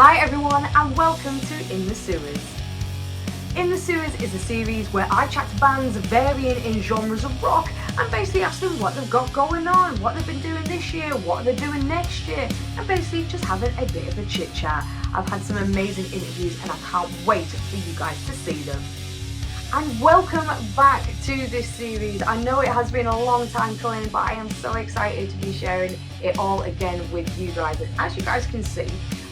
Hi everyone and welcome to In the Sewers. In the Sewers is a series where I chat to bands varying in genres of rock and basically ask them what they've got going on, what they've been doing this year, what they're doing next year, and basically just having a bit of a chit chat. I've had some amazing interviews and I can't wait for you guys to see them. And welcome back to this series. I know it has been a long time coming, but I am so excited to be sharing it all again with you guys. And as you guys can see,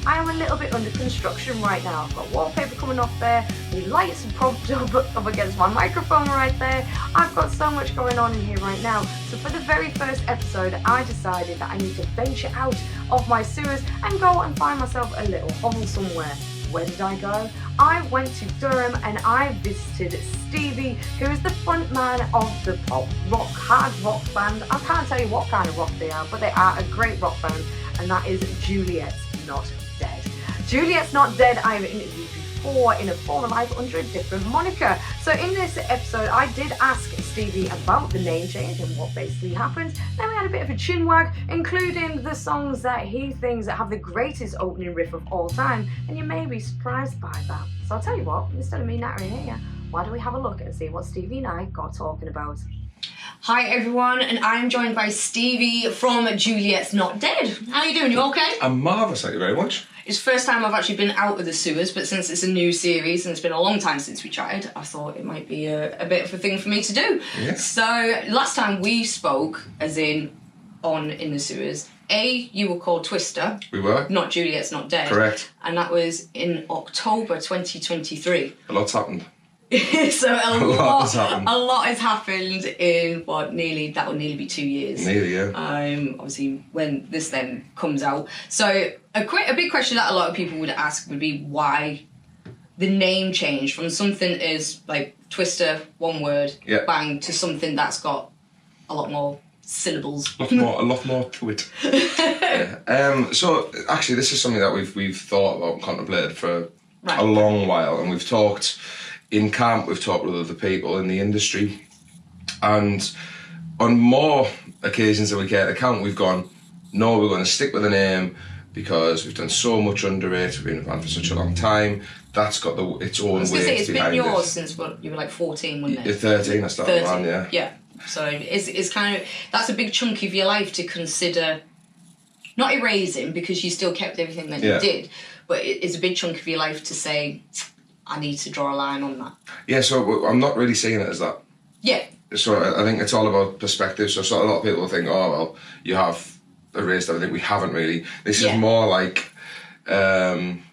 I am a little bit under construction right now. I've got wallpaper coming off there, the lights are propped up against my microphone right there. I've got so much going on in here right now. So for the very first episode, I decided that I need to venture out of my sewers and go and find myself a little hole somewhere. Where did I go? I went to Durham and I visited Stevie, who is the frontman of the pop rock, hard rock band. I can't tell you what kind of rock they are, but they are a great rock band, and that is Juliet'S Not Dead. Juliet'S Not Dead I've interviewed before in a former life under a different moniker. So in this episode I did ask Stevie about the name change and what basically happened. Then we had a bit of a chinwag, including the songs that he thinks that have the greatest opening riff of all time, and you may be surprised by that. So I'll tell you what, instead of me nattering here, why don't we have a look and see what Stevie and I got talking about. Hi everyone, and I am joined by Stevie from Juliet'S Not Dead. How are you doing? You okay? I'm marvellous, thank you very much. It's the first time I've actually been out of the sewers, but since it's a new series and it's been a long time since we chatted, I thought it might be a bit of a thing for me to do. Yeah. So last time we spoke, as in In the Sewers, you were called Twister. We were. Not Juliet'S Not Dead. Correct. And that was in October 2023. A lot's happened. So a lot has happened in that will nearly be 2 years. Nearly, yeah. Obviously when this then comes out. So a big question that a lot of people would ask would be why the name change from something as like Twister, one word, bang, to something that's got a lot more syllables. A lot more to it. Yeah. So actually this is something that we've thought about and contemplated for a long while, and we've talked in camp, we've talked with other people in the industry, and on more occasions than we care to count, we've gone, no, we're going to stick with the name because we've done so much under it, we've been in a band for such a long time, that's got its own weight behind it. It's been yours since you were like 14, wasn't it? You're 13, I started around, yeah. Yeah, so it's kind of, that's a big chunk of your life to consider, not erasing because you still kept everything that you did, but it's a big chunk of your life to say, I need to draw a line on that. Yeah, so I'm not really seeing it as that. Yeah. So I think it's all about perspective. So a lot of people think, oh, well, you have erased everything. We haven't really. This is more like an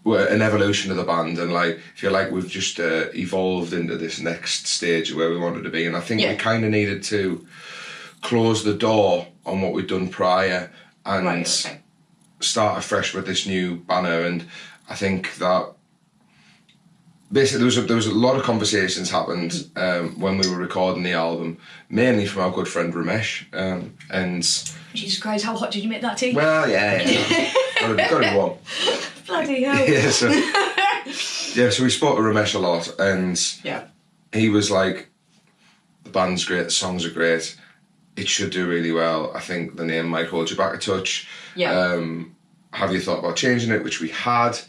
evolution of the band, and like, I feel like we've just evolved into this next stage where we wanted to be. And I think we kind of needed to close the door on what we'd done prior and start afresh with this new banner. And I think that basically there was a lot of conversations happened when we were recording the album, mainly from our good friend Ramesh, and Jesus Christ, how hot did you make that tea? Well, yeah. got it warm. Bloody hell. So we spoke to Ramesh a lot, and he was like, the band's great, the songs are great, it should do really well, I think the name might hold you back a touch. Have you thought about changing it? Which we had.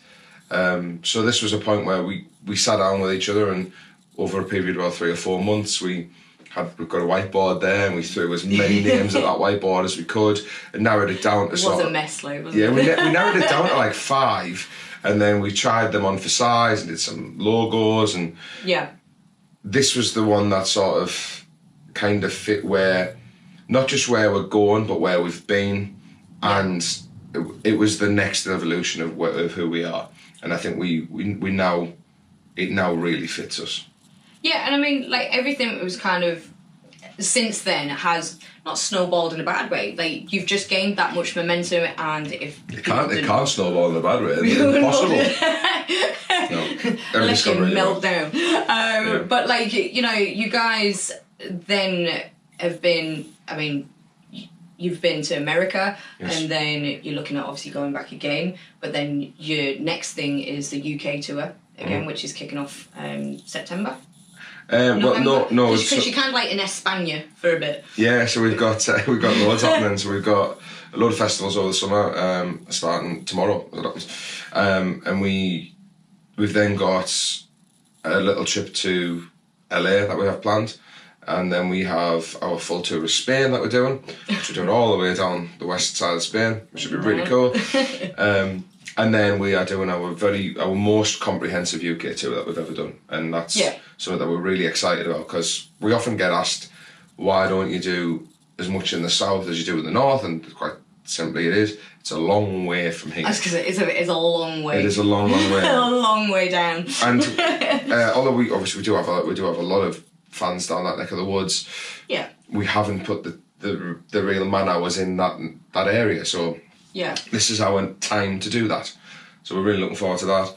So this was a point where we sat down with each other, and over a period of about 3 or 4 months we've got a whiteboard there, and we threw as many names at that whiteboard as we could and narrowed it down to a mess, like, wasn't it? we narrowed it down to like 5, and then we tried them on for size and did some logos, and this was the one that sort of kind of fit where, not just where we're going but where we've been, and it was the next evolution of who we are. And I think it now really fits us. Yeah, and I mean, like, everything was kind of, since then, has not snowballed in a bad way. Like, you've just gained that much momentum, and if it can't snowball in a bad way. It's impossible. No, unless you melt down. But like, you know, you guys then have been, I mean, you've been to America, and then you're looking at obviously going back again, but then your next thing is the UK tour again, which is kicking off September. No. Because you're kind of like in España for a bit. Yeah, so we've got loads happening. So we've got a load of festivals over the summer, starting tomorrow, as it happens. And we've then got a little trip to LA that we have planned. And then we have our full tour of Spain that we're doing, which we're doing all the way down the west side of Spain, which would be really cool. And then we are doing our most comprehensive UK tour that we've ever done. And that's something that we're really excited about, because we often get asked, why don't you do as much in the south as you do in the north? And quite simply it is. It's a long way from here. That's because it's a long way. It is a long way. A long way down. And although we do have a lot of fans down that neck of the woods, we haven't put the real man hours in that area. So this is our time to do that. So we're really looking forward to that.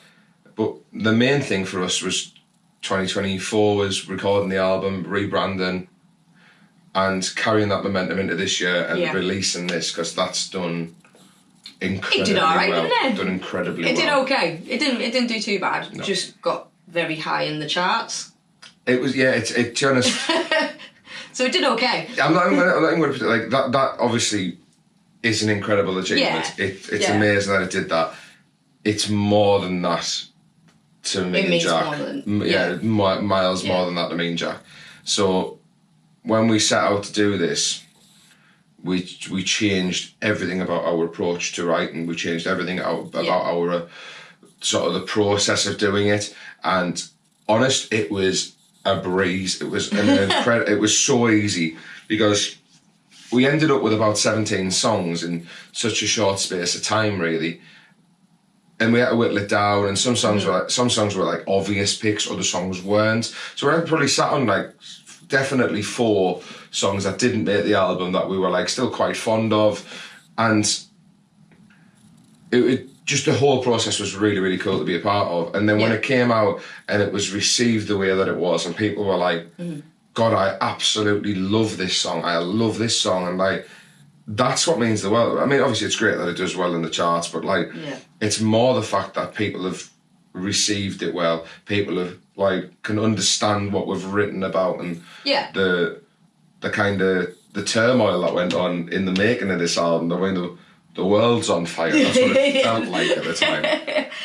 But the main thing for us was 2024 was recording the album, rebranding, and carrying that momentum into this year and releasing this, because that's done incredibly did all right, well. didn't it? Done incredibly well. It did okay. It didn't do too bad. No. Just got very high in the charts. It was, to be honest. So it did okay. I'm not even going to put it like that. That obviously is an incredible achievement. It's amazing that it did that. It's more than that to me and Jack. Miles more than that to me and Jack. So when we set out to do this, we changed everything about our approach to writing. We changed everything about our sort of the process of doing it. And honest, it was a breeze. It was it was so easy, because we ended up with about 17 songs in such a short space of time, really. And we had to whittle it down, and some songs were like obvious picks, other songs weren't. So we probably sat on like definitely 4 songs that didn't make the album that we were like still quite fond of, and it just the whole process was really, really cool to be a part of. And then when it came out and it was received the way that it was, and people were like, God, I absolutely love this song. I love this song. And like, that's what means the world. I mean, obviously it's great that it does well in the charts, but like, it's more the fact that people have received it well. People have like can understand what we've written about, and the kind of the turmoil that went on in the making of this album. I mean, the world's on fire. That's what it felt like at the time.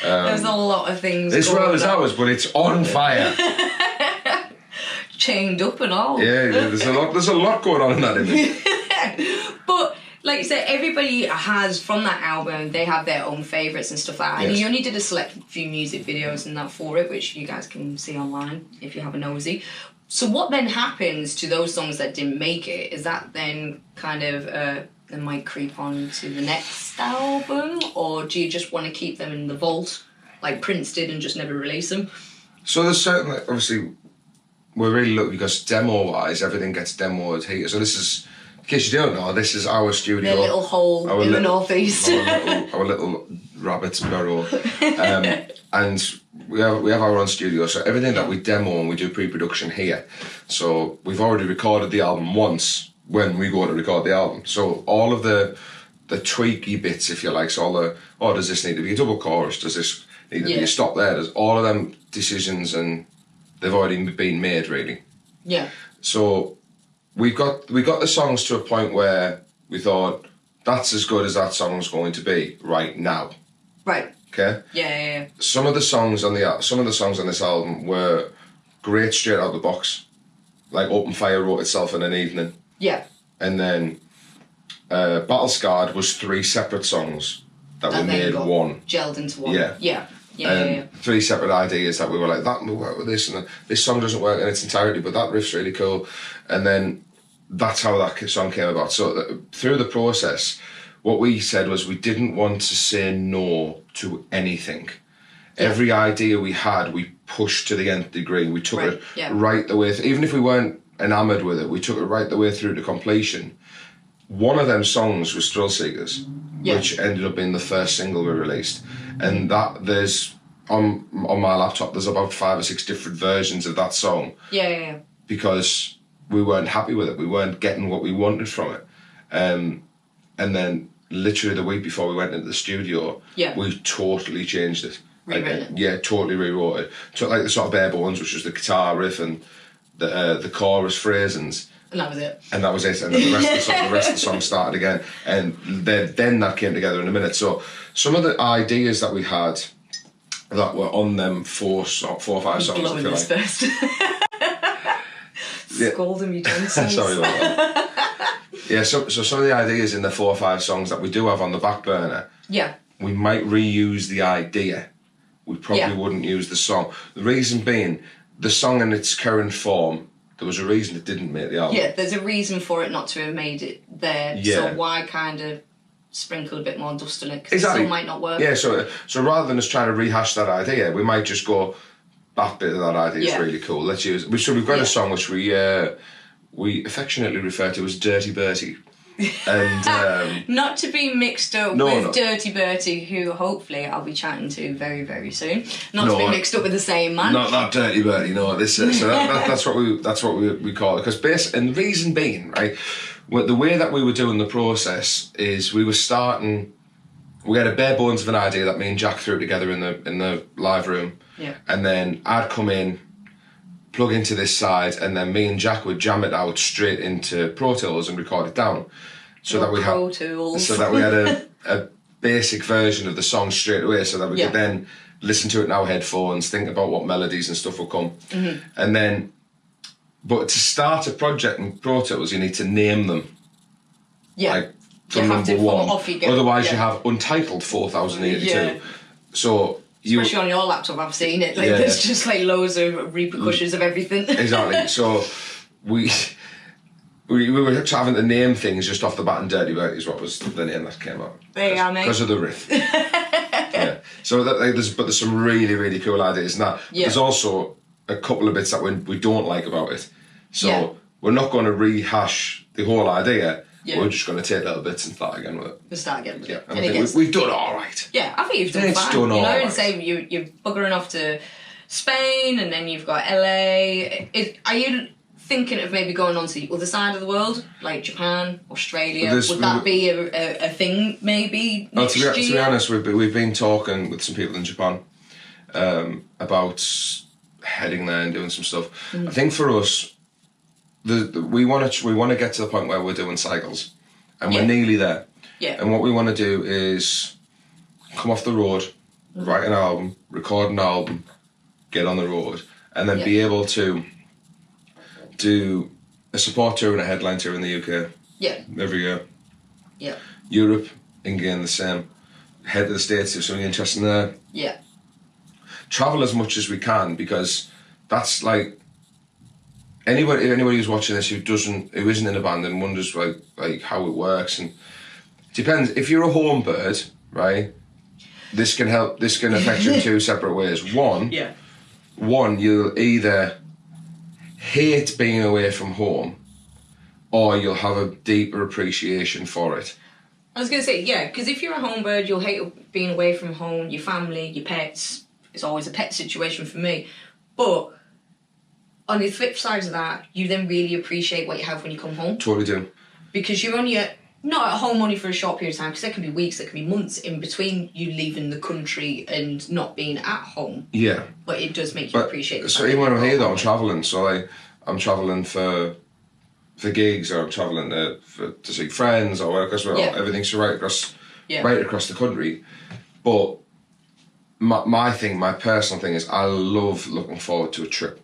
There's a lot of things. This world is ours, but it's on fire. Chained up and all. Yeah, there's a lot going on in that image. But like you said, everybody has, from that album, they have their own favourites and stuff like that. And you only did a select few music videos and that for it, which you guys can see online if you have a nosy. So what then happens to those songs that didn't make it? Is that then kind of they might creep on to the next album, or do you just want to keep them in the vault like Prince did and just never release them? So there's certainly, obviously, we're really lucky because demo-wise, everything gets demoed here. So this is, in case you don't know, this is our studio. Their little hole in the northeast. Our little rabbit's burrow. And we have our own studio, so everything that we demo and we do pre-production here. So we've already recorded the album once when we go to record the album. So all of the tweaky bits, if you like, so all the, does this need to be a double chorus? Does this need to be a stop there? There's all of them decisions, and they've already been made, really. Yeah. So we got the songs to a point where we thought, that's as good as that song's going to be right now. Right. Okay. Yeah. Some of the songs on this album were great straight out of the box. Like Open Fire wrote itself in an evening. Yeah. And then Battle Scarred was 3 separate songs that were made one. Gelled into one. Yeah. Yeah. 3 separate ideas that we were like, that will work with this, and this song doesn't work in its entirety, but that riff's really cool. And then that's how that song came about. So through the process, what we said was we didn't want to say no to anything. Every idea we had, we pushed to the nth degree. We took it right the way, even if we weren't enamoured with it, we took it right the way through to completion. One of them songs was Thrill Seekers, which ended up being the first single we released. And that there's, on my laptop, there's about 5 or 6 different versions of that song. Yeah. Because we weren't happy with it. We weren't getting what we wanted from it. And then literally the week before we went into the studio, we totally changed it. Rewritten it. Yeah, totally rewrote it. Took like the sort of bare bones, which was the guitar riff, and the chorus phrasings. And that was it. And that was it. And then the rest of the song started again. And then that came together in a minute. So some of the ideas that we had that were on them 4 or 5 songs, blowing this first. Scolding me Johnsons. Sorry about that. Yeah, so some of the ideas in the 4 or 5 songs that we do have on the back burner, we might reuse the idea. We probably wouldn't use the song. The reason being, the song in its current form, there was a reason it didn't make the album. Yeah, there's a reason for it not to have made it there. Yeah. So why kind of sprinkle a bit more dust on it? Because it still might not work. Yeah, so rather than us trying to rehash that idea, we might just go, that bit of that idea is really cool. Let's use it. So we've got a song which we affectionately refer to as Dirty Bertie. And not to be mixed up with Dirty Bertie, who hopefully I'll be chatting to very, very soon. Not to be mixed up with the same man. Not Dirty Bertie. No, this. So that's what we call it. Because and the reason being, right, the way that we were doing the process is we were starting. We had a bare bones of an idea that me and Jack threw together in the live room. Yeah. And then I'd come in, plug into this side, and then me and Jack would jam it out straight into Pro Tools and record it down. So that we had a basic version of the song straight away, so that we could then listen to it in our headphones, think about what melodies and stuff will come. Mm-hmm. And then, but to start a project in Pro Tools, you need to name them. Yeah. Like, from number one. Otherwise you have Untitled 4082. Yeah. So especially on your laptop, I've seen it. Like there's just like loads of repercussions of everything. Exactly. So we were having to name things just off the bat, and Dirty Bertie is what was the name that came out. There you are, mate. Because of the riff. Yeah. So there's some really, really cool ideas. Now there's also a couple of bits that we don't like about it. So we're not going to rehash the whole idea. Yeah. We're just going to take little bits and start again with it. We'll start again with it. And I think we've done all right. Yeah, I think you've done fine. Done all right. And say you're buggering off to Spain, and then you've got LA. Are you thinking of maybe going on to the other side of the world, like Japan, Australia? Would that be a thing maybe next year? To be honest, we've been talking with some people in Japan about heading there and doing some stuff. I think for us, we want to get to the point where we're doing cycles, and we're nearly there. Yeah. And what we want to do is come off the road, write an album, record an album, get on the road, and then be able to do a support tour and a headline tour in the UK. Yeah. Every year. Yeah. Europe, again the same. Head to the States if something interesting there. Yeah. Travel as much as we can, because that's like anybody who's watching this who isn't in a band and wonders like how it works, and it depends. If you're a home bird, right, this can affect you in 2 separate ways. One, you'll either hate being away from home, or you'll have a deeper appreciation for it. I was going to say, because if you're a home bird, you'll hate being away from home, your family, your pets. It's always a pet situation for me. But on the flip side of that, you then really appreciate what you have when you come home. Totally do. Because you're not at home only for a short period of time, because there can be weeks, there can be months in between you leaving the country and not being at home. Yeah. But it does make you appreciate the fact. So even when I'm here though, I'm travelling. So I'm travelling for gigs, or I'm travelling to see friends, or because everything's right across the country. But my personal thing is I love looking forward to a trip.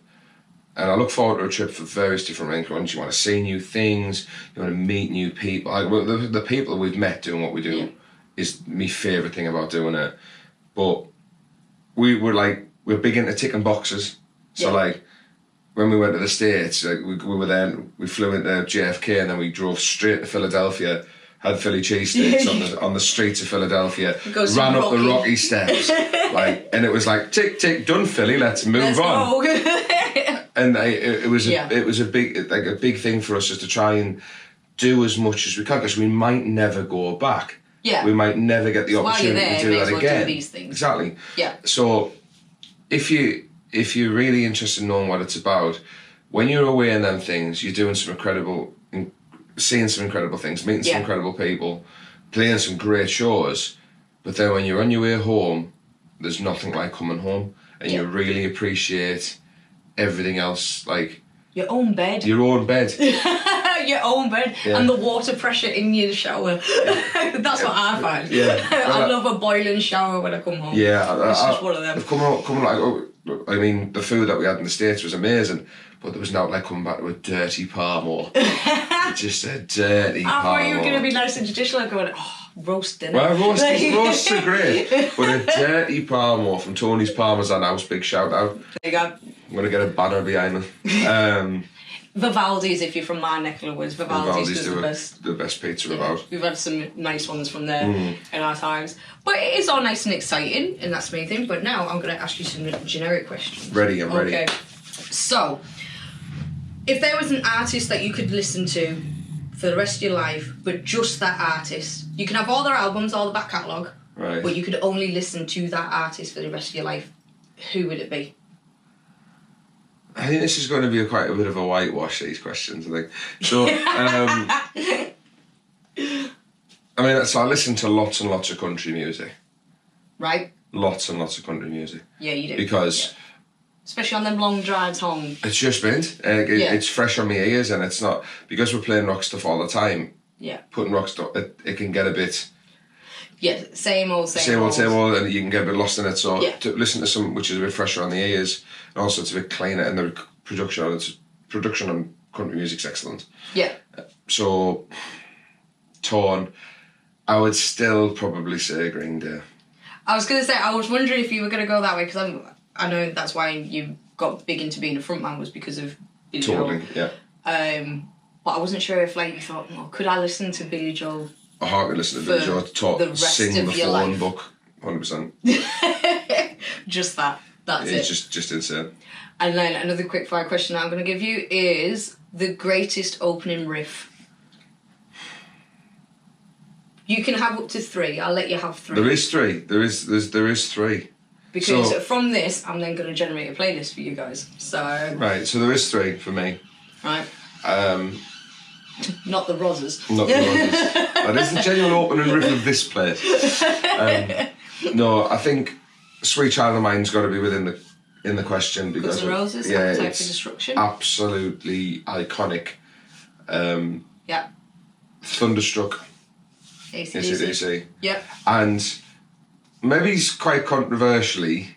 And I look forward to a trip for various different reasons. You want to see new things, you want to meet new people. Like the people that we've met doing what we do is my favourite thing about doing it. But we're big into ticking boxes. So when we went to the States, we were there, we flew into JFK, and then we drove straight to Philadelphia, had Philly cheesesteaks on the streets of Philadelphia, ran up the rocky steps, and it was like, tick, tick, done Philly, let's move on. And it was a big thing for us, is to try and do as much as we can, because we might never go back. Yeah. We might never get the opportunity to do that again. Do these things. Exactly. Yeah. So if you're really interested in knowing what it's about, when you're away in them things, you're doing seeing some incredible things, meeting some incredible people, playing some great shows. But then when you're on your way home, there's nothing like coming home, and you really appreciate everything else. Your own bed. Your own bed. Your own bed. Yeah. And the water pressure in your shower. That's what I find. Yeah. I love a boiling shower when I come home. Yeah. It's just one of them. Coming like, I mean, the food that we had in the States was amazing, but there was now like coming back to a dirty Parmo. Just a dirty Parmo. I thought you were going to be nice and traditional, going, roast dinner. Well, roasts are great, but a dirty Parmo from Tony's Parmesan House, big shout out. There you go. I'm going to get a banner behind them. Vivaldi's, if you're from my neck of the woods, Vivaldi's is the best pizza about. We've had some nice ones from there in our times. But it is all nice and exciting, and that's the main thing. But now I'm going to ask you some generic questions. I'm ready. Okay. So, if there was an artist that you could listen to for the rest of your life, but just that artist, you can have all their albums, all the back catalogue, right, but you could only listen to that artist for the rest of your life, who would it be? I think this is going to be quite a bit of a whitewash, these questions, I think. So, I mean, so I listen to lots and lots of country music. Right. Lots and lots of country music. Yeah, you do. Because... Yeah. Especially on them long drives home. It's just mint. It's fresh on my ears, and it's not... Because we're playing rock stuff all the time, putting rock stuff, it can get a bit... Yeah, same old, and you can get a bit lost in it. So to listen to something which is a bit fresher on the ears, and also it's a bit cleaner, and the production on country music's excellent. Yeah. So, torn. I would still probably say Green Day. I was going to say, I was wondering if you were going to go that way, because I know that's why you got big into being a frontman, was because of Billy Joel. Yeah. But I wasn't sure if you thought, could I listen to Billy Joel? I hardly listen to Billy Joel sing the phone book, 100%. Just that. That's it. It's just insane. And then another quick fire question that I'm going to give you is the greatest opening riff. You can have up to 3. I'll let you have 3. There is 3. There is 3. Because from this, I'm then going to generate a playlist for you guys. So right. So there is 3 for me. Right. Not the Rozzers. Not the Rozzers. That is the genuine opening riff of this place. No, I think Sweet Child of Mine's got to be within the question, because Guns N' Roses, Appetite for Destruction. Absolutely iconic. Yeah. Thunderstruck. AC/DC. Yep. And maybe it's quite controversially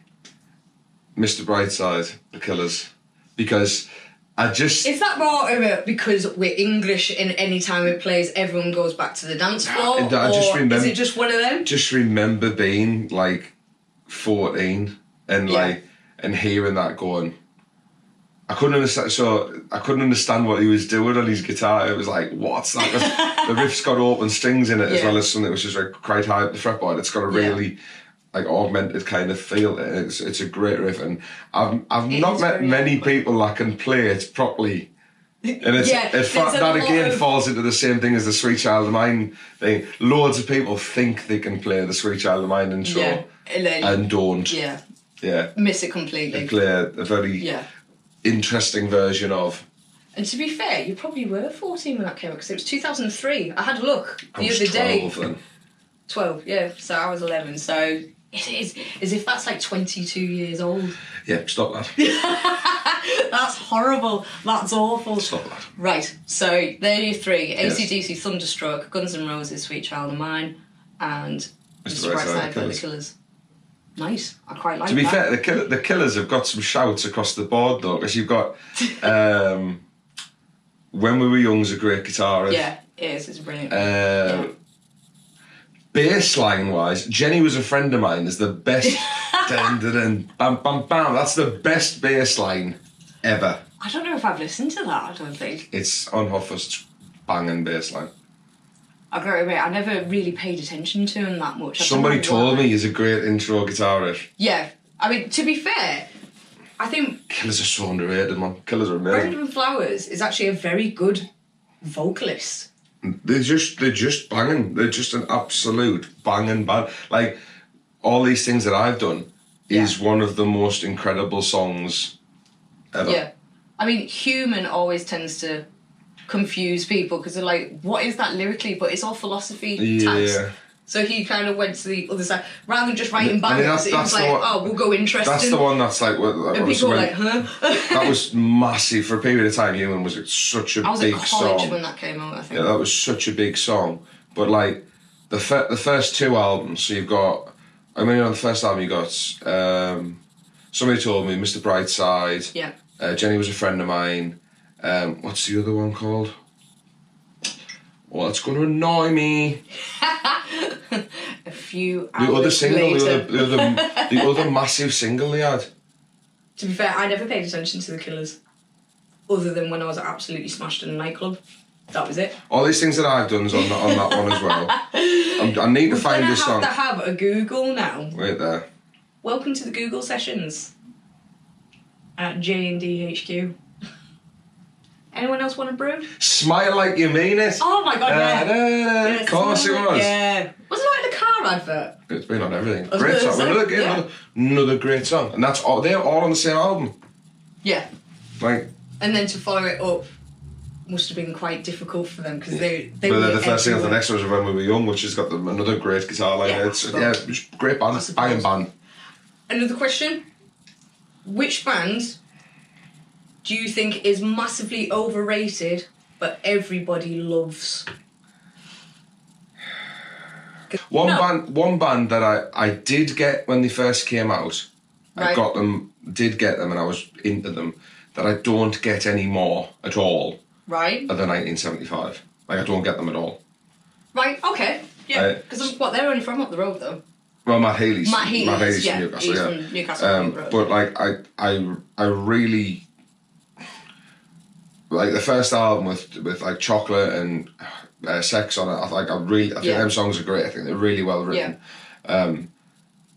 Mr. Brightside, The Killers, because is that more of it because we're English and any time it plays everyone goes back to the dance floor? Is it just one of them? Just remember being like 14 and and hearing that going. I couldn't understand what he was doing on his guitar. It was like, what's that? The riff's got open strings in it as well as something which is like quite high up the fretboard. It's got a really like augmented kind of feel. It's a great riff, and I've not met many people that can play it properly. And that again falls into the same thing as the Sweet Child of Mine thing. Loads of people think they can play the Sweet Child of Mine intro and don't. Yeah. Miss it completely. They play a very interesting version of. And to be fair, you probably were 14 when that came out, because it was 2003. I had a look the other day. 12 then. 12, yeah. So I was 11. So it is as if that's like 22 years old. Yeah, stop that. That's horrible. That's awful. Stop that. Right, so there are your 3. AC/DC, Thunderstruck, Guns N' Roses, Sweet Child of Mine, and Mr. Brightside by The Killers. Nice. I quite like that. To be fair, the Killers have got some shouts across the board, though, because you've got When We Were Young's a great guitarist. Yeah, it is. It's brilliant. Bass line wise, Jenny Was a Friend of Mine is the best. Dun, dun, dun, bam, bam, bam. That's the best bass line ever. I don't know if I've listened to that. I don't think it's on her first banging bass line. I've got to admit, I never really paid attention to him that much. Somebody told me he's a great intro guitarist. Yeah, I mean, to be fair, I think Killers are so underrated, man. Killers are amazing. Brendan Flowers is actually a very good vocalist. They're just banging. They're just an absolute banging band. Like, all these things that I've done is one of the most incredible songs ever. Yeah. I mean, Human always tends to confuse people because they're like, what is that lyrically? But it's all philosophy types. So he kind of went to the other side rather than just writing bangers. It was like, we'll go interesting. That's the one that's like. And people were like, huh? That was massive for a period of time. Human was such a big song. I was at college when that came out, I think. Yeah, that was such a big song. But like the first two albums, so you've got. I mean, on the first album you got Somebody Told Me, Mr. Brightside. Yeah. Jenny Was a Friend of Mine. What's the other one called? Well, it's going to annoy me. A few hours the other single, later. the other massive single they had. To be fair, I never paid attention to the Killers, other than when I was absolutely smashed in a nightclub. That was it. All these things that I've done is on that one as well. I need to find this song. We're going to have a Google now. Wait there. Welcome to the Google sessions at J&D HQ. Anyone else want a brew? Smile Like You Mean It. Oh my god, yeah. Of course it was. Yeah. Was it like the car advert? It's been on everything. Great song. Another great song. And that's all, they're all on the same album. Yeah. Like. And then to follow it up must have been quite difficult for them because they but were the first thing of the next was When We Were Young, which has got another great guitar line. Yeah, It's a great band. Iron band. Another question. Which band do you think is massively overrated but everybody loves? One band that I did get when they first came out. Right. Did get them, and I was into them. That I don't get anymore at all. Right. Are the 1975. Like I don't get them at all. Right. Okay. Yeah. Because they're only from up the road though. Well, Matt Healy's from Newcastle. He's from Newcastle. But like I really like the first album with like Chocolate and Sex on it. I think them songs are great. I think they're really well written. Yeah.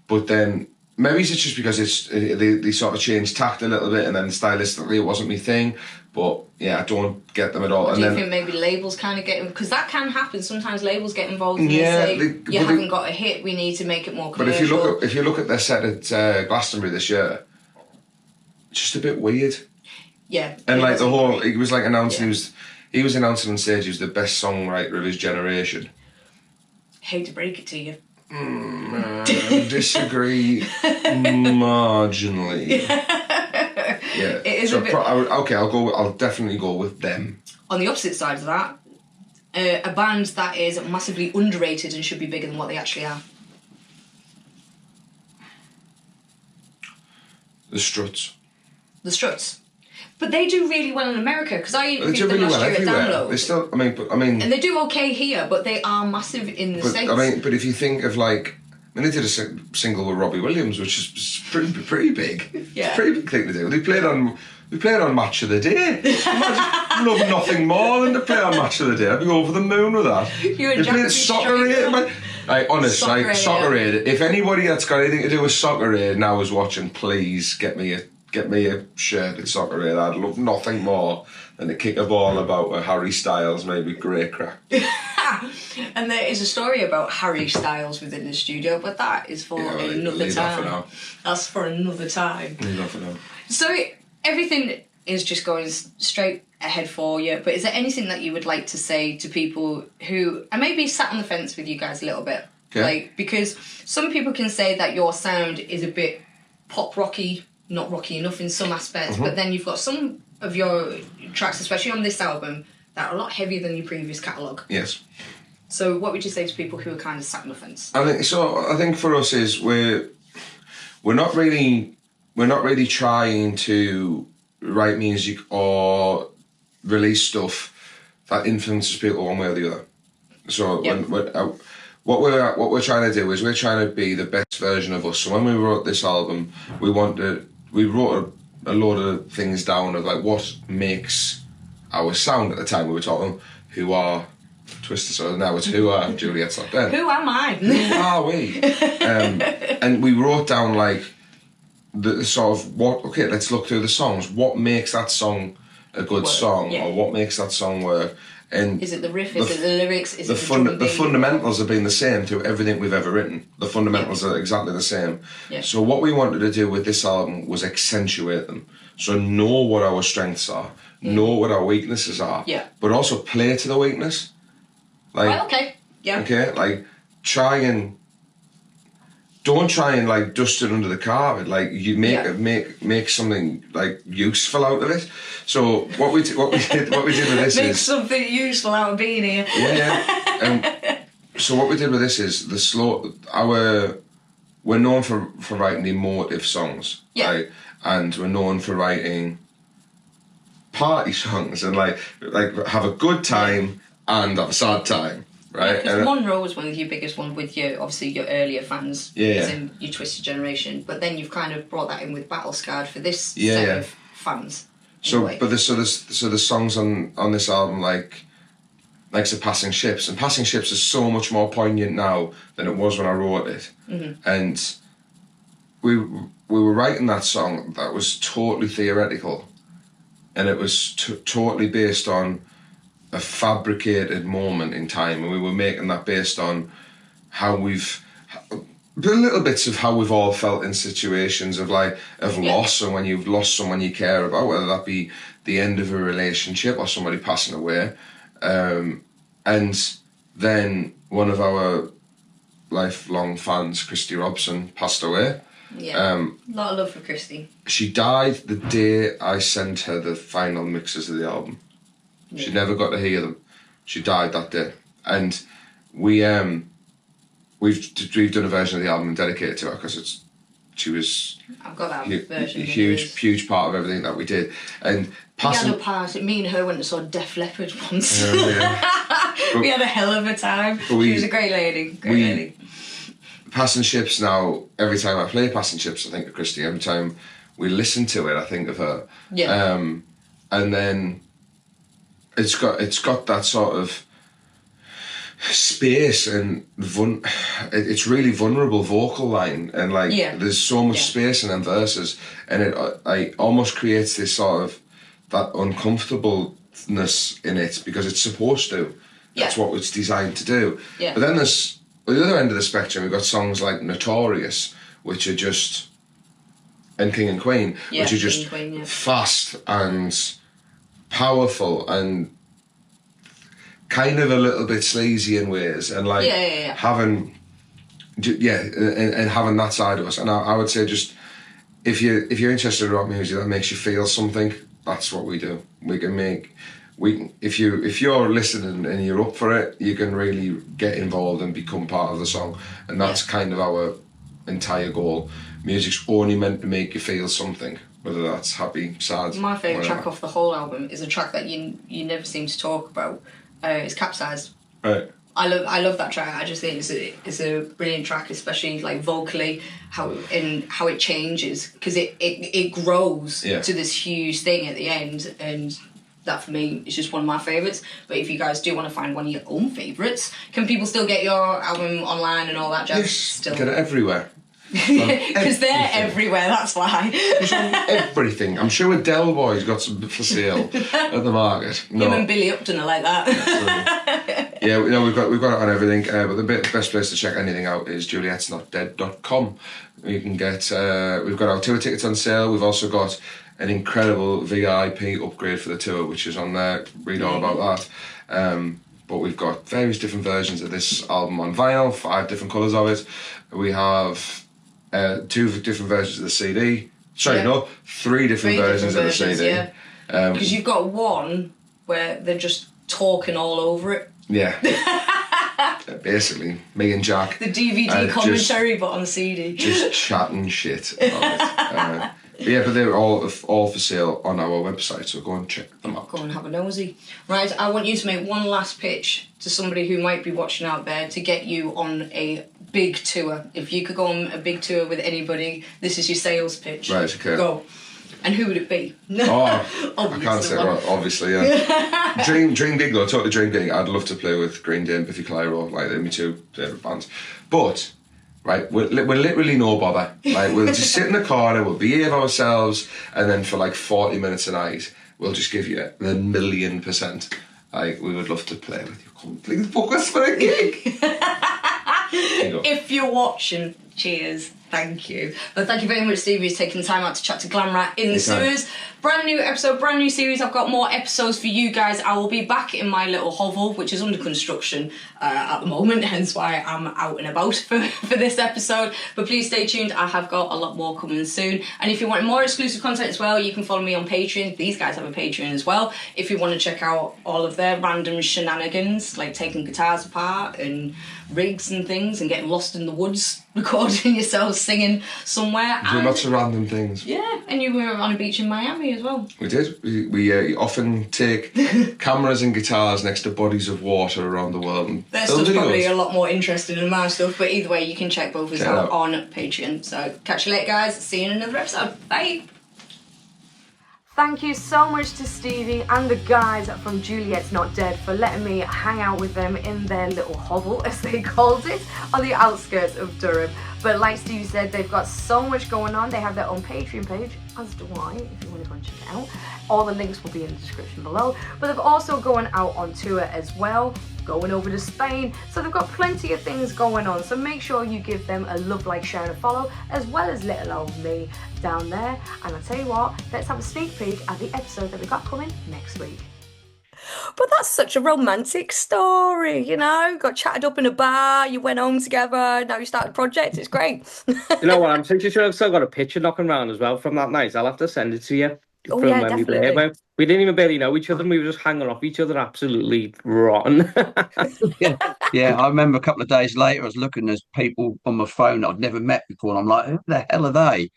But then maybe it's just because they sort of changed tact a little bit, and then stylistically it wasn't my thing. But yeah, I don't get them at all. Do you think maybe labels kind of get, because that can happen? Sometimes labels get involved and they say you haven't got a hit. We need to make it more commercial. But if you look at their set at Glastonbury this year, it's just a bit weird. Yeah. And like the whole, he was like announcing he was announcing on stage he was the best songwriter of his generation. Hate to break it to you. Disagree marginally. Yeah. It is a bit. I'll definitely go with them. On the opposite side of that, a band that is massively underrated and should be bigger than what they actually are. The Struts. The Struts. But they do really well in America because I interviewed them really last year everywhere. at Download. They still, I mean, and they do okay here, but they are massive in the States. But if you think of like, they did a single with Robbie Williams, which is pretty big. Yeah. It's a pretty big thing to do. They played on Match of the Day. I'd love nothing more than to play on Match of the Day. I'd be over the moon with that. They played Soccer Aid, man. Soccer Aid. If anybody that's got anything to do with Soccer Aid now is watching, please get me a shirt at Soccer Aid. I'd love nothing more than to kick a ball about with Harry Styles, maybe great crack. And there is a story about Harry Styles within the studio, but that is for another time. That's for another time. Leave that for now. So everything is just going straight ahead for you, but is there anything that you would like to say to people who are maybe sat on the fence with you guys a little bit? Okay. Like, because some people can say that your sound is a bit pop rocky, not rocky enough in some aspects, but then you've got some of your tracks, especially on this album, that are a lot heavier than your previous catalogue. Yes. So what would you say to people who are kind of sat on the fence? I think for us is we're not really trying to write music or release stuff that influences people one way or the other. So what we're trying to do is we're trying to be the best version of us. So when we wrote this album, we wrote a load of things down of like what makes our sound. At the time we were talking who are Twister, so now it's who are Juliet'S not then. Who am I? Who are we? And we wrote down like the sort of let's look through the songs. What makes that song a good song, or what makes that song work? And is it the riff? Is it the lyrics? Is the fundamentals have been the same to everything we've ever written. The fundamentals are exactly the same. Yeah. So what we wanted to do with this album was accentuate them. So know what our strengths are, know what our weaknesses are, but also play to the weakness. Like, okay. Yeah. Okay, like don't try and like dust it under the carpet. Like you make something like useful out of it. So what we did with this make is something useful out of being here. And so what we did with this is we're known for writing emotive songs, right? And we're known for writing party songs and like have a good time and have a sad time. Right, because Monroe was one of your biggest ones with your earlier fans, as in your Twisted generation. But then you've kind of brought that in with Battle Scarred for this set of fans. So, but the songs on this album like the Passing Ships, and Passing Ships is so much more poignant now than it was when I wrote it. Mm-hmm. And we were writing that song that was totally theoretical, and it was totally based on a fabricated moment in time, and we were making that based on how little bits of how we've all felt in situations of loss, and when you've lost someone you care about, whether that be the end of a relationship or somebody passing away, and then one of our lifelong fans, Christy Robson, passed away. Yeah, a lot of love for Christy. She died the day I sent her the final mixes of the album. She never got to hear them. She died that day, and we've done a version of the album dedicated to her because I've got that version. A huge part of everything that we did. And me and her went and saw Def Leppard once. We had a hell of a time. She was a great lady. Passing Ships now. Every time I play Passing Ships, I think of Christy. Every time we listen to it, I think of her. Yeah. And then it's got that sort of space and it's really vulnerable vocal line, and there's so much space in them verses, and it almost creates this sort of that uncomfortableness in it because it's supposed to. That's what it's designed to do. But then there's at the other end of the spectrum, we've got songs like Notorious, which are just, and King and Queen, which are just fast and powerful and kind of a little bit sleazy in ways, and having and having that side of us. And I would say, just if you're interested in rock music that makes you feel something, that's what we do. If you're listening and you're up for it, you can really get involved and become part of the song, and that's kind of our entire goal. Music's only meant to make you feel something, whether that's happy, sad. My favourite track off the whole album is a track that you never seem to talk about. It's Capsized. Right. I love that track. I just think it's a brilliant track, especially like vocally, how it changes, because it grows to this huge thing at the end, and that for me is just one of my favourites. But if you guys do want to find one of your own favourites, can people still get your album online and all that jazz? Yes, still get it everywhere. Because they're everywhere, that's why. Everything. I'm sure Del Boy's got some for sale at the market. No. Him and Billy Upton are like that. Yeah, we've got it on everything. But the best place to check anything out is juliet'snotdead.com. You can get. We've got our tour tickets on sale. We've also got an incredible VIP upgrade for the tour, which is on there. Read all about that. But we've got various different versions of this album on vinyl, 5 different colours of it. We have 2 different versions of the CD. 3 different versions of the CD. Yeah. Because you've got one where they're just talking all over it. Yeah. Basically, me and Jack. The DVD commentary, but on CD. Just chatting shit about it. But they're all for sale on our website, so go and check them out. Go and have a nosy. Right, I want you to make one last pitch to somebody who might be watching out there to get you on a big tour. If you could go on a big tour with anybody, this is your sales pitch. Right, okay. Go. And who would it be? I can't say, well, obviously, yeah. Dream gig though, totally dream gig. I'd love to play with Green Day and Biffy Clyro, like they're my 2 favourite bands. But, right, we're literally no bother. Like, we'll just sit in the corner, we'll behave ourselves, and then for like 40 minutes a night, we'll just give you 1,000,000%. Like, we would love to play with you. Come, please book us for a gig. If you're watching, Cheers. Thank you. But thank you very much, Stevie, for taking the time out to chat to Glamrat in the sewers. Brand new episode, brand new series. I've got more episodes for you guys. I will be back in my little hovel, which is under construction at the moment, hence why I'm out and about for this episode. But please stay tuned. I have got a lot more coming soon. And if you want more exclusive content as well, you can follow me on Patreon. These guys have a Patreon as well. If you want to check out all of their random shenanigans, like taking guitars apart and rigs and things and getting lost in the woods, recording yourselves singing somewhere. Doing lots of random things. Yeah, and you were on a beach in Miami as well. We did. We often take cameras and guitars next to bodies of water around the world. And their stuff's probably a lot more interesting than my stuff, but either way, you can check both of us out on Patreon. So catch you later, guys. See you in another episode. Bye. Thank you so much to Stevie and the guys from Juliet'S Not Dead for letting me hang out with them in their little hovel, as they called it, on the outskirts of Durham. But like Stevie said, they've got so much going on. They have their own Patreon page, as do I, if you want to go and check it out. All the links will be in the description below. But they've also going out on tour as well, going over to Spain. So they've got plenty of things going on. So make sure you give them a love, like, share and a follow, as well as little old me down there. And I'll tell you what, let's have a sneak peek at the episode that we got coming next week. But that's such a romantic story, you know. Got chatted up in a bar, you went home together, now you started a project. It's great. You know what? I'm pretty sure I've still got a picture knocking around as well from that night. I'll have to send it to you. Oh, yeah, definitely. We didn't even barely know each other and we were just hanging off each other absolutely rotten. Yeah, I remember a couple of days later I was looking at people on my phone that I'd never met before and I'm like, who the hell are they?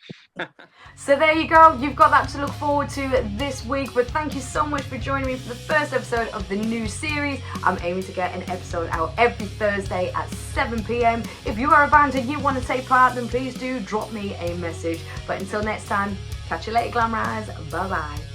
So there you go, you've got that to look forward to this week. But thank you so much for joining me for the first episode of the new series. I'm aiming to get an episode out every Thursday at 7 p.m. If you are a band and you want to take part, then please do drop me a message. But until next time, catch you later, Glamraz. Bye bye.